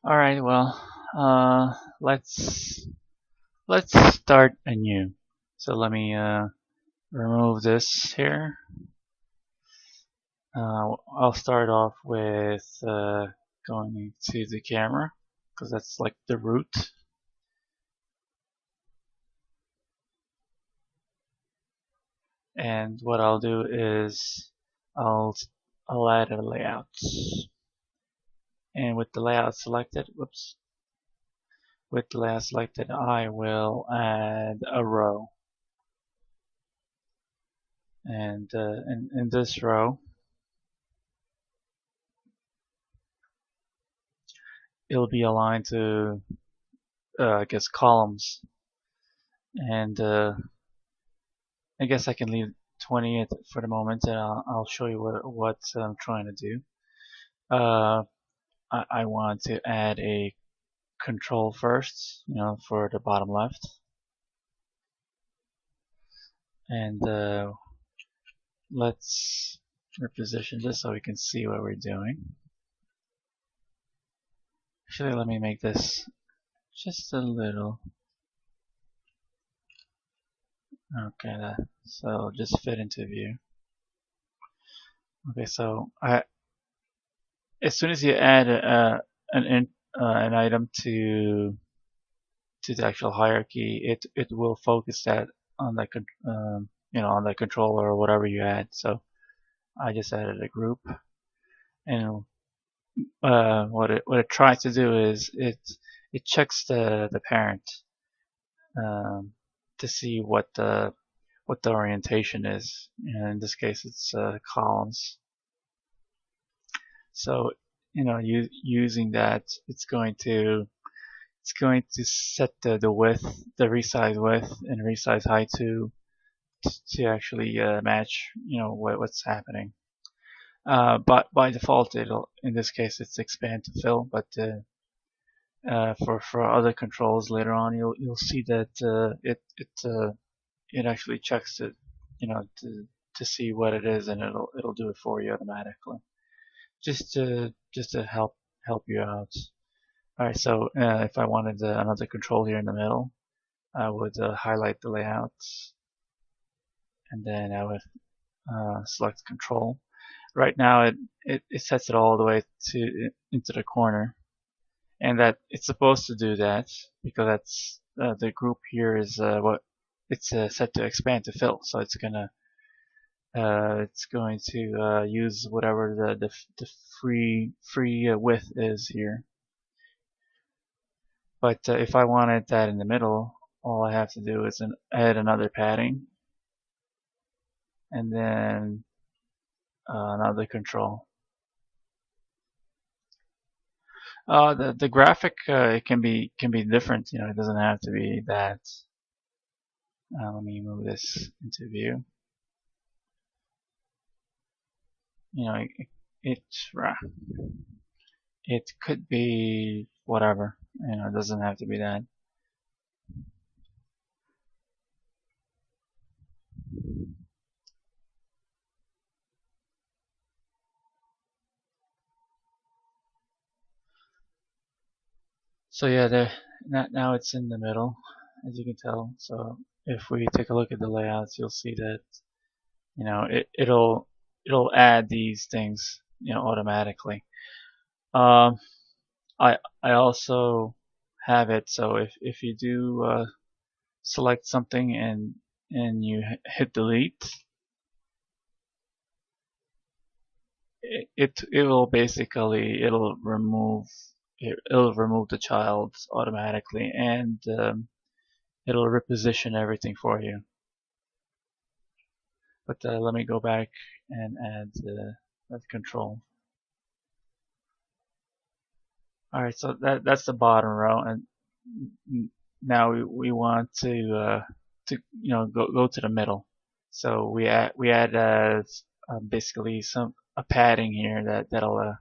All right, well, let's start anew. So let me remove this here. I'll start off with going to the camera because that's like the root. And what I'll do is I'll I'll add a layout. And with the layout selected, with the layout selected, I will add a row. And in this row, it'll be aligned to I guess columns, and I guess I can leave 20 for the moment, and I'll show you what I'm trying to do. I want to add a control first, for the bottom left, and let's reposition this so we can see what we're doing. Actually, let me make this just a little. Okay, so just fit into view. Okay, so as soon as you add an item to the actual hierarchy, it will focus that on that on the controller or whatever you add. So I just added a group, and what it tries to do is it checks the parent to see what the orientation is. And in this case, it's columns. So using that, it's going to set the width, the resize width and resize height to actually match what's happening. But by default, in this case it's expand to fill. But for other controls later on, you'll see that it actually checks it, to see what it is, and it'll do it for you automatically, just to help you out. Alright, so if I wanted another control here in the middle, I would highlight the layout, and then I would select control. Right now it sets it all the way into the corner, and that it's supposed to do that because that's the group here is what it's set to expand to fill, so it's going to use whatever the free width is here. But if I wanted that in the middle, all I have to do is add another padding, and then another control. The graphic it can be different. It doesn't have to be that. Let me move this into view. It could be whatever. It doesn't have to be that. So yeah, now it's in the middle, as you can tell. So if we take a look at the layouts, you'll see that it'll add these things automatically. I also have it so if you do select something and you hit delete, it will basically remove the child automatically, and it'll reposition everything for you. But let me go back and add that control. Alright, so that's the bottom row, and now we want to go to the middle. So we add basically a padding here that'll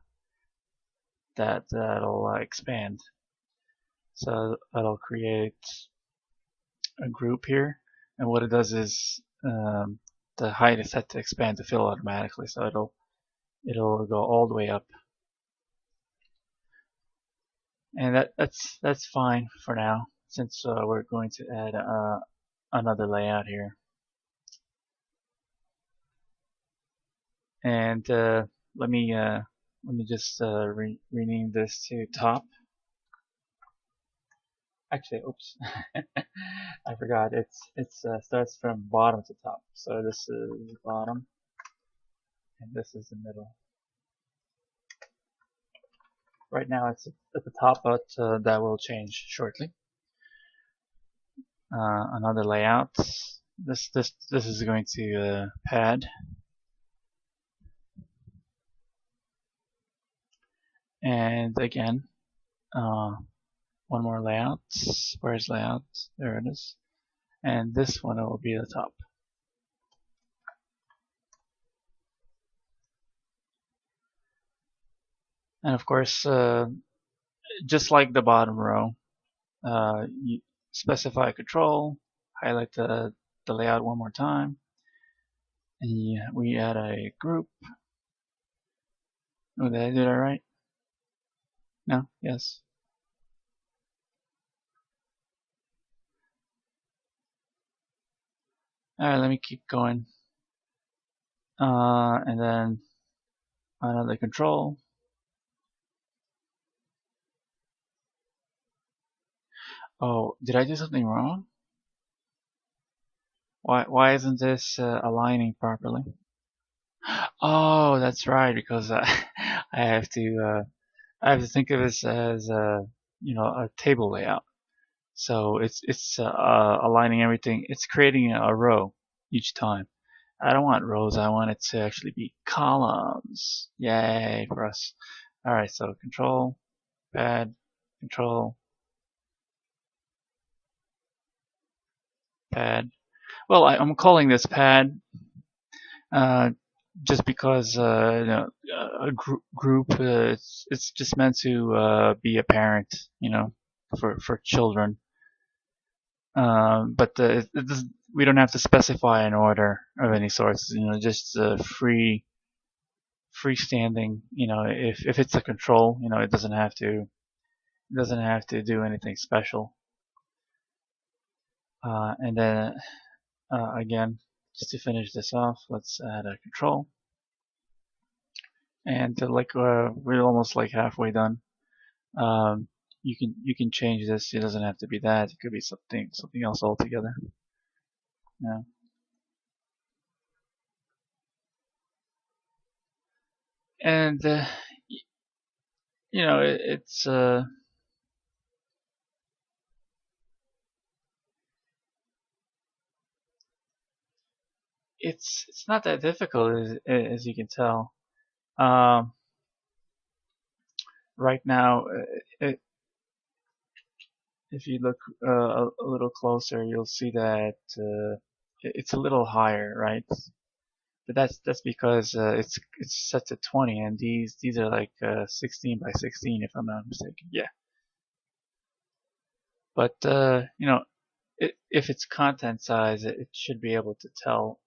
expand. So that'll create a group here, and what it does is the height is set to expand to fill automatically, so it'll go all the way up. And that's fine for now, since we're going to add another layout here. And let me just rename this to top. Actually, oops, I forgot. It's starts from bottom to top. So this is bottom, and this is the middle. Right now it's at the top, but that will change shortly. Another layout. This is going to pad, and again, one more layout. Where's layout? There it is. And this one will be the top. And of course, just like the bottom row, you specify control, highlight the layout one more time, and we add a group. Oh, did I do that right? No? Yes. Alright, let me keep going. And then another control. Oh, did I do something wrong? Why isn't this aligning properly? Oh, that's right, because I have to think of this as a table layout. So it's aligning everything. It's creating a row each time. I don't want rows. I want it to actually be columns. Yay for us. All right. So control, pad, control, pad. Well, I'm calling this pad uh, just because a group. It's just meant to be apparent, for children. But we don't have to specify an order of any sorts. Just freestanding. If it's a control, it doesn't have to do anything special. And then again, just to finish this off, let's add a control. And we're almost like halfway done. You can change this. It doesn't have to be that. It could be something else altogether. Yeah. And it's not that difficult as you can tell. Um, right now, if you look a little closer, you'll see that it's a little higher, right? But that's because it's set to 20, and these are like 16 by 16, if I'm not mistaken. Yeah. But if it's content size, it should be able to tell.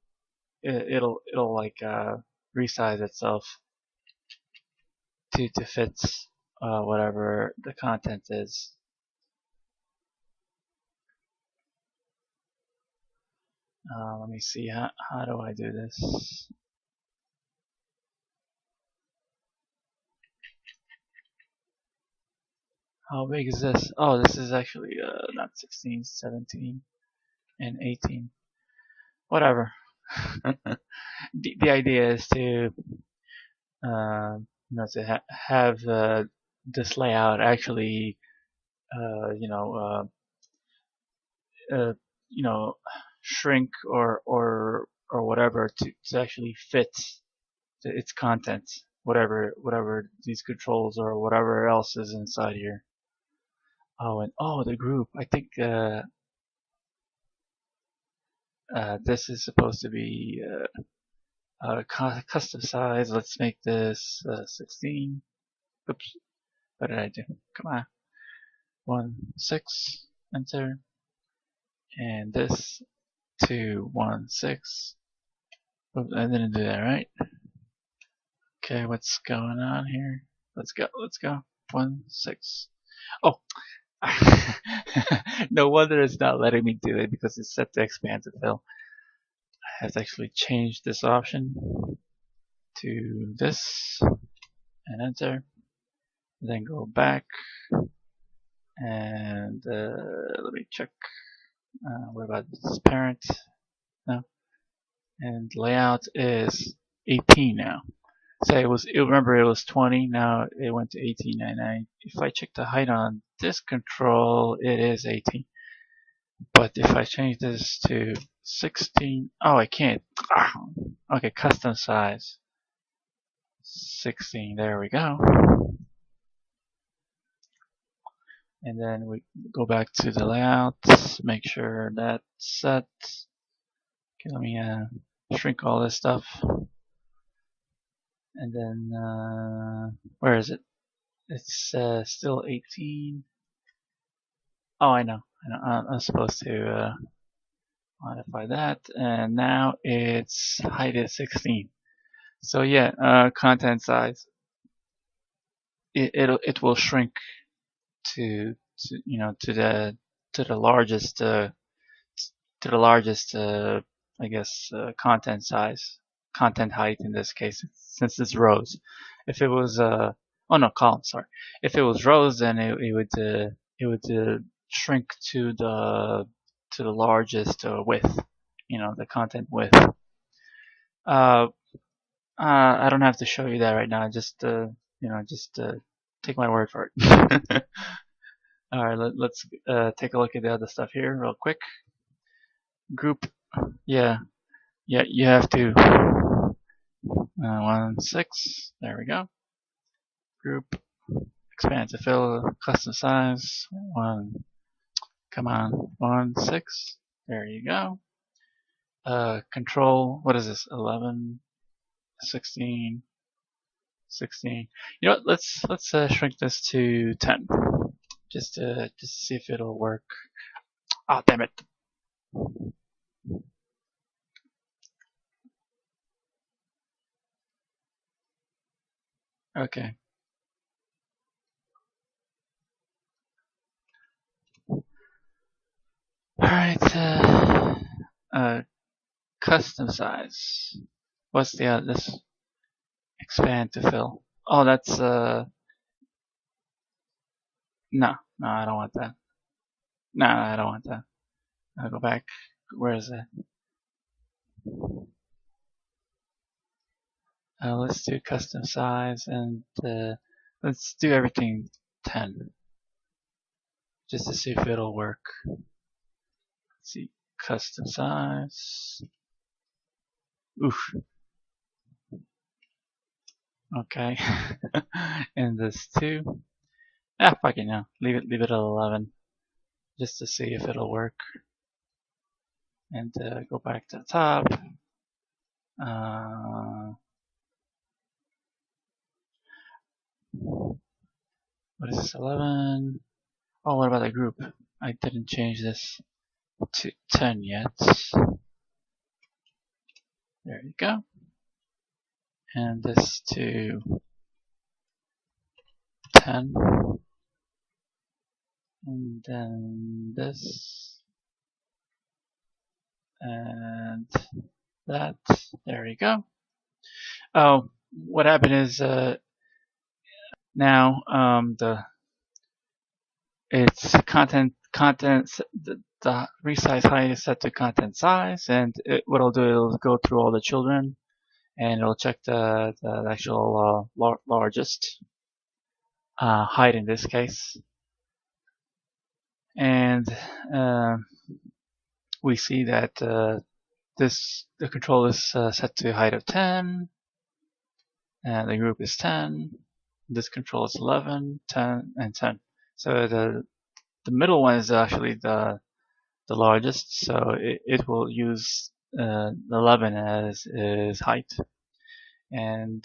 It'll like resize itself to fit whatever the content is. Let me see, how do I do this? How big is this? Oh, this is actually not 16, 17, and 18. Whatever. The idea is to have this layout actually uh, you know uh, uh, you know shrink or whatever to actually fit its content, whatever these controls or whatever else is inside here. Oh, and the group. I think this is supposed to be custom size. Let's make this 16. Oops, what did I do? Come on. 1, 6, enter. And this 2, 1, 6. Oops, I didn't do that right. Okay, what's going on here? Let's go. 1, 6. Oh, no wonder it's not letting me do it because it's set to expand to fill. I have to actually change this option to this and enter. Then go back and let me check. What about this parent? No. And layout is 18 now. So remember it was 20, now it went to 18, and if I check the height on this control, it is 18. But if I change this to 16, oh, I can't. Okay, custom size 16. There we go. And then we go back to the layout, make sure that's set. Okay, let me shrink all this stuff. And then, where is it? It's still 18. Oh, I know. I'm supposed to modify that. And now its height is 16. So yeah, content size. It will shrink to the largest I guess content height in this case, since it's rows. If it was oh no, columns, sorry. If it was rows, then it would shrink to the largest width, the content width. I don't have to show you that right now. Just take my word for it. All right, let's take a look at the other stuff here real quick. Group, yeah, you have to 1 6. There we go. Group, expand to fill, custom size 1. Come on, 1 6. There you go. Control, what is this? 11, 16, 16. You know what? Let's shrink this to 10, just to see if it'll work. Ah, damn it. Okay. Alright, custom size. What's this? Expand to fill. Oh, that's, no, I don't want that. No, I don't want that. I'll go back. Where is it? Let's do custom size and let's do everything 10. Just to see if it'll work. Let's see, custom size. Oof. Okay. And this 2. Ah, fucking no. Leave it at 11. Just to see if it'll work. And go back to the top. What is this? 11. Oh, what about the group? I didn't change this to 10 yet. There you go. And this to 10. And then this. And that. There you go. Oh, what happened is now it's content the resize height is set to content size, and what it'll do, it'll go through all the children and it'll check the actual largest height in this case, and we see that the control is set to height of 10, and the group is 10. This control is 11, 10, and 10. So the middle one is actually the largest, so it will use 11 as its height. And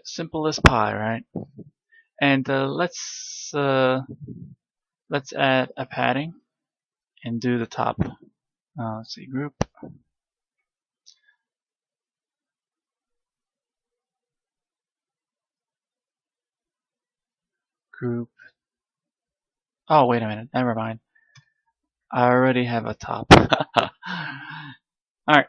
simple as pie, right? And let's add a padding and do the top. Let's see, group. group. Oh, wait a minute. Never mind. I already have a top. All right.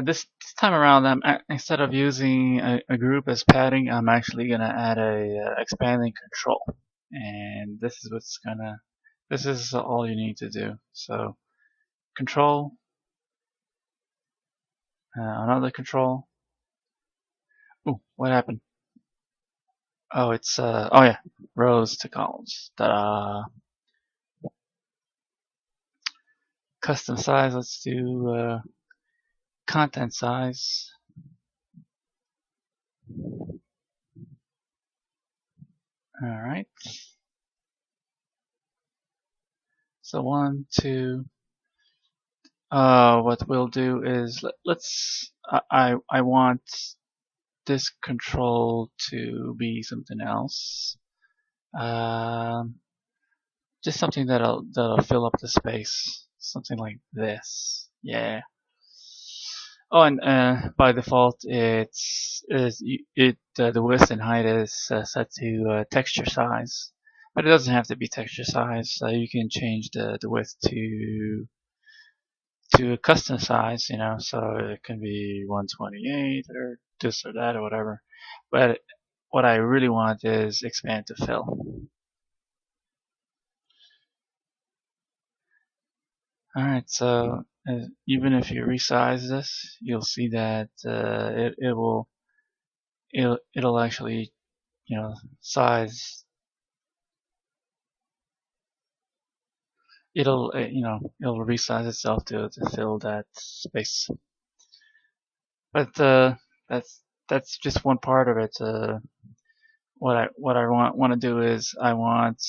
This time around, instead of using a group as padding, I'm actually gonna add a expanding control, and this is all you need to do. So control, another control. Ooh, what happened? Oh, it's oh yeah, rows to columns. Ta-da! Custom size. Let's do content size. All right. So 1, 2. What we'll do is let's. I want this control to be something else. Just something that'll fill up the space. Something like this. Yeah. Oh, and by default, the width and height is set to texture size, but it doesn't have to be texture size. You can change the width to a custom size, so it can be 128 or this or that or whatever. But what I really want is expand to fill. Alright, so even if you resize this, you'll see that it'll actually, size. It'll it'll resize itself to fill that space. But that's just one part of it. What I want to do is I want,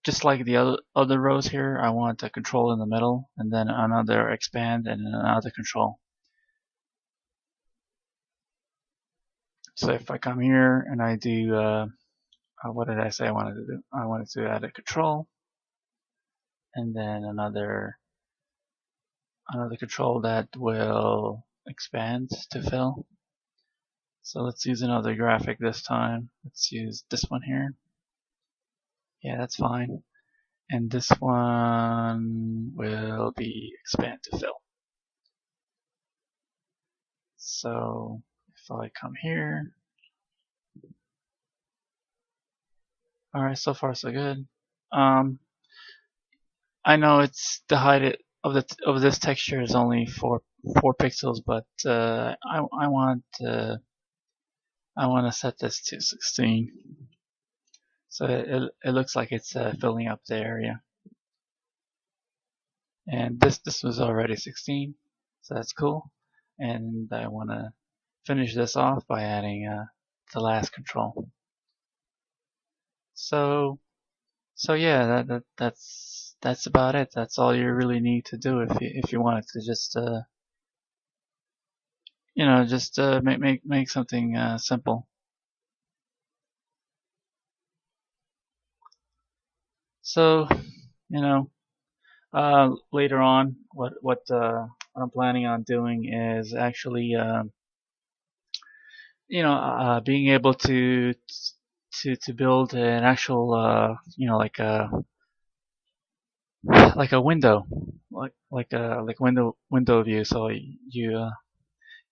just like the other rows here, I want a control in the middle, and then another expand, and another control. So if I come here and I do, what did I say I wanted to do? I wanted to add a control, and then another control that will expand to fill. So let's use another graphic this time. Let's use this one here. Yeah, that's fine. And this one will be expand to fill. So if I come here, all right, so far so good. I know it's the height of this texture is only 4 pixels, but I want to set this to 16, so it looks like it's filling up the area. And this was already 16, so that's cool. And I want to finish this off by adding the last control. So yeah, that's about it. That's all you really need to do if you wanted to just make something simple. So later on, what I'm planning on doing is actually being able to build an actual like a window, like window view. So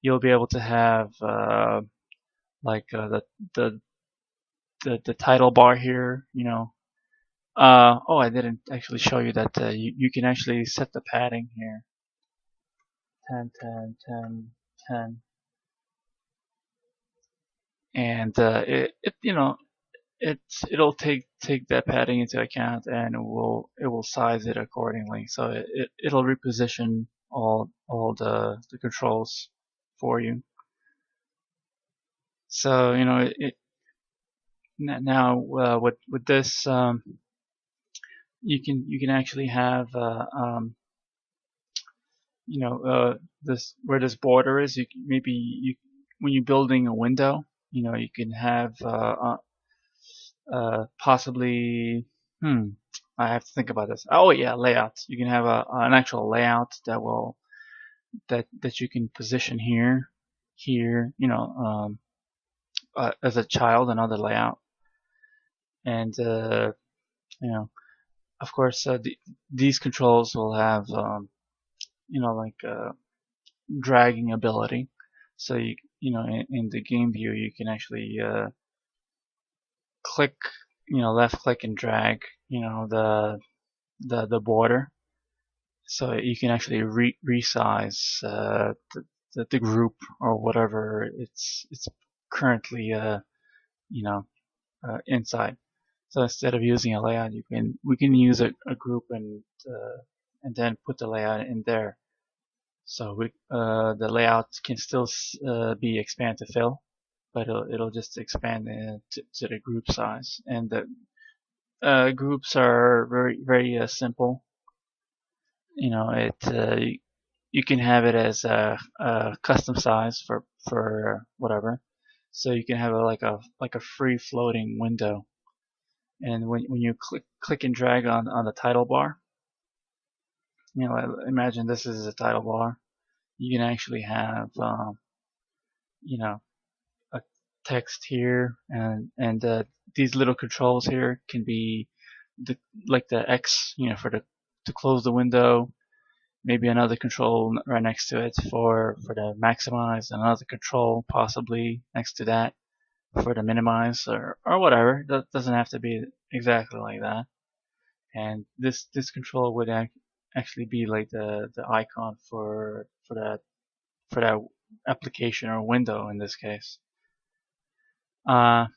you'll be able to have the title bar here. Oh, I didn't actually show you that you can actually set the padding here. 10, 10, 10, 10. And it'll take that padding into account, and it will size it accordingly. So it'll reposition all the controls for you. So now with this you can actually have this, where this border is. When you're building a window, you can have possibly I have to think about this. Oh yeah, layouts. You can have an actual layout that you can position here, as a child, another layout, And you know, of course, these controls will have like dragging ability. So in the game view, you can actually click, left click and drag, the border. So you can actually resize the group or whatever it's currently inside. So instead of using a layout, we can use a group and then put the layout in there. So the layout can still be expand to fill, but it'll just expand to the group size. And the groups are very very simple. You can have it as a custom size for whatever. So you can have a free floating window. And when you click and drag on the title bar, imagine this is a title bar. You can actually have you know a text here, and these little controls here can be like the X, for to close the window. Maybe another control right next to it for the maximize, another control possibly next to that for the minimize, or whatever. That doesn't have to be exactly like that. And this control would actually be like the icon for that application or window in this case. I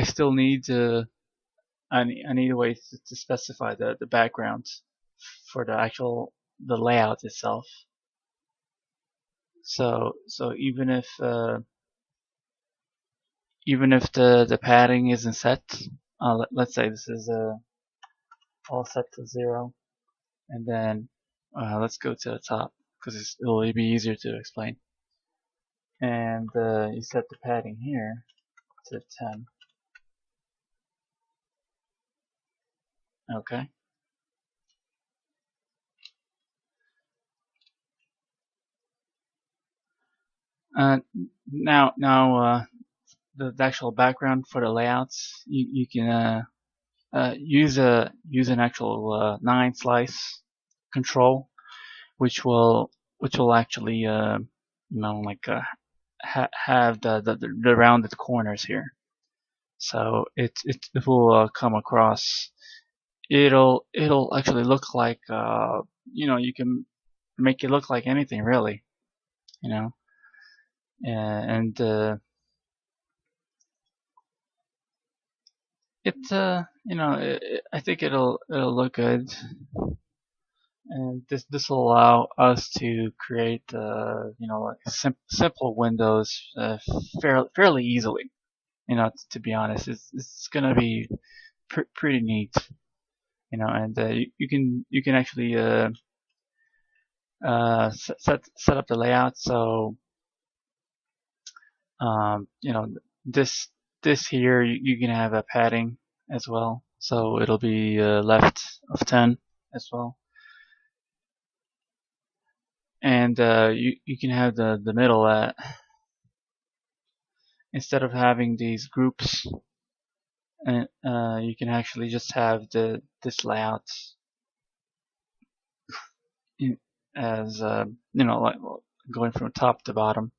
still need I need a way to specify the background for the layout itself. So even if the padding isn't set, let's say this is all set to 0, and then let's go to the top because it'll be easier to explain. And you set the padding here to 10. Okay. Now the actual background for the layouts, you can use an actual 9 slice control, which will actually like have the rounded corners here. So it will come across. It'll actually look like you can make it look like anything really, and I think it'll look good. And this will allow us to create like simple windows fairly easily. To be honest, it's gonna be pretty neat. And you can actually set up the layout. So this here you can have a padding as well. So it'll be left of 10 as well. And you can have the middle instead of having these groups, you can actually just have this layout as like going from top to bottom,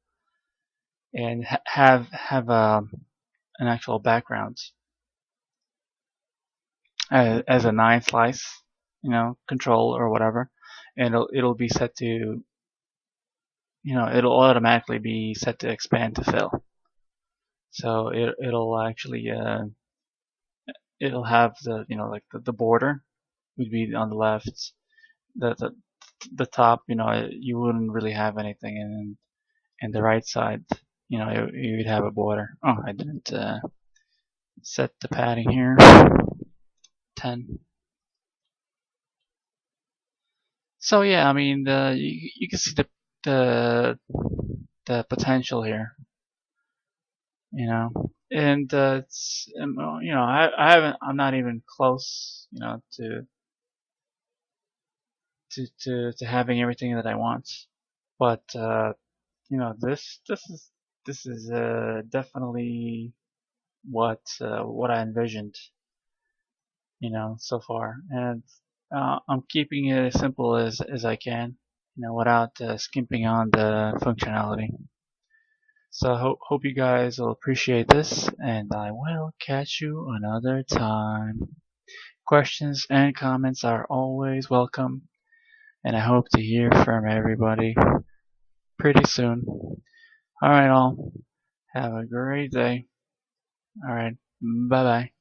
and have an actual background as a 9 slice control or whatever, and it'll be set to it'll automatically be set to expand to fill. So it'll actually it'll have like the border would be on the left, the top you wouldn't really have anything, and the right side you'd have a border. Oh, I didn't set the padding here. 10. So yeah, I mean you can see the potential here, and it's I'm not even close to having everything that I want, but this is definitely what I envisioned, so far, and I'm keeping it as simple as I can, without skimping on the functionality. So I hope you guys will appreciate this, and I will catch you another time. Questions and comments are always welcome, and I hope to hear from everybody pretty soon. Alright, all. Have a great day. Alright, bye bye.